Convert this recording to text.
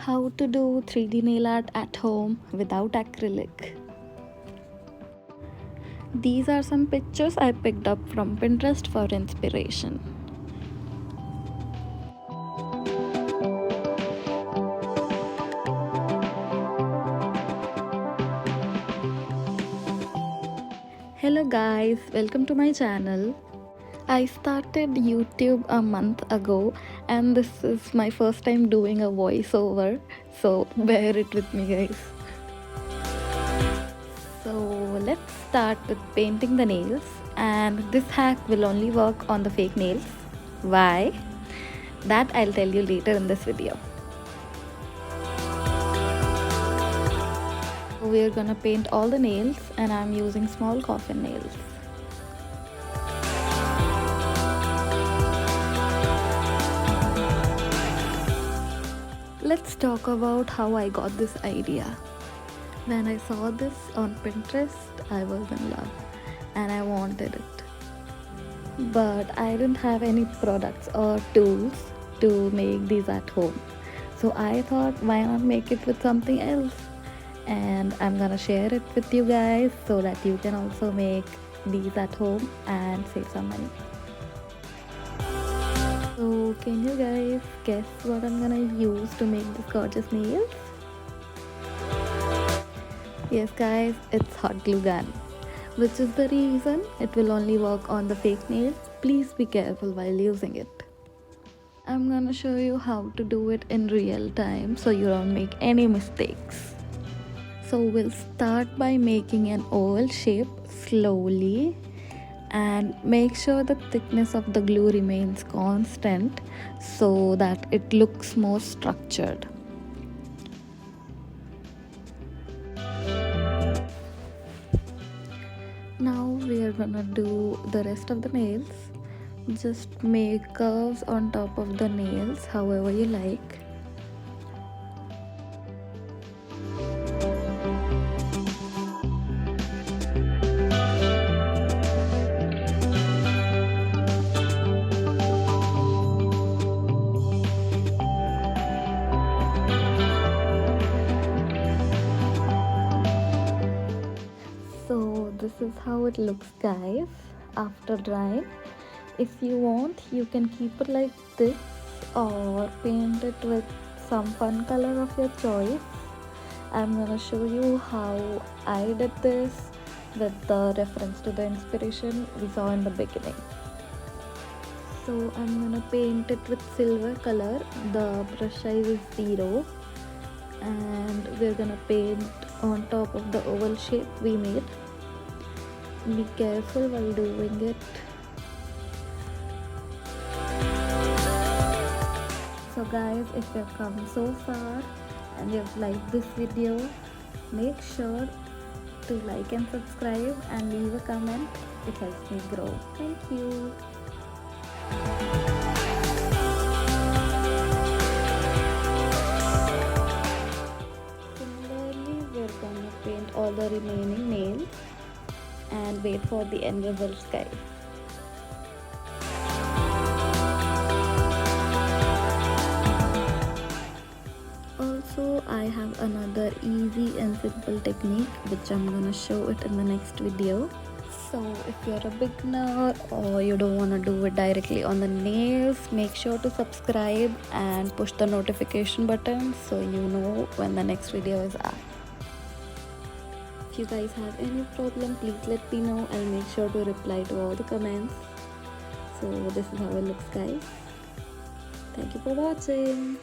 How to do 3D nail art at home without acrylic. These are some pictures I picked up from Pinterest for inspiration. Hello guys, welcome to my channel. I started YouTube a month ago and this is my first time doing a voiceover, so bear it with me guys. So let's start with painting the nails, and this hack will only work on the fake nails. Why? That I'll tell you later in this video. We're gonna paint all the nails and I'm using small coffin nails. Let's talk about how I got this idea. When I saw this on Pinterest, I was in love and I wanted it. But I didn't have any products or tools to make these at home. So I thought, why not make it with something else? And I'm gonna share it with you guys so that you can also make these at home and save some money. So can you guys guess what I'm gonna use to make this gorgeous nails? Yes guys, it's hot glue gun, which is the reason it will only work on the fake nails. Please be careful while using it. I'm gonna show you how to do it in real time so you don't make any mistakes. So we'll start by making an oval shape slowly and make sure the thickness of the glue remains constant so that it looks more structured. Now we are gonna do the rest of the nails. Just make curves on top of the nails however you like. So this is how it looks guys after drying. If you want, you can keep it like this or paint it with some fun color of your choice. I'm gonna show you how I did this with the reference to the inspiration we saw in the beginning. So I'm gonna paint it with silver color. The brush size is 0 and we're gonna paint on top of the oval shape we made. Be careful while doing it. So guys, if you've come so far and you've liked this video, make sure to like and subscribe and leave a comment. It helps me grow. Thank you. Similarly, we're gonna paint all the remaining nails and wait for the invisible sky. Also, I have another easy and simple technique which I'm gonna show it in the next video. So if you're a beginner or you don't want to do it directly on the nails, make sure to subscribe and push the notification button so you know when the next video is up. If you guys have any problem, please let me know. I'll make sure to reply to all the comments. So this is how it looks guys. Thank you for watching.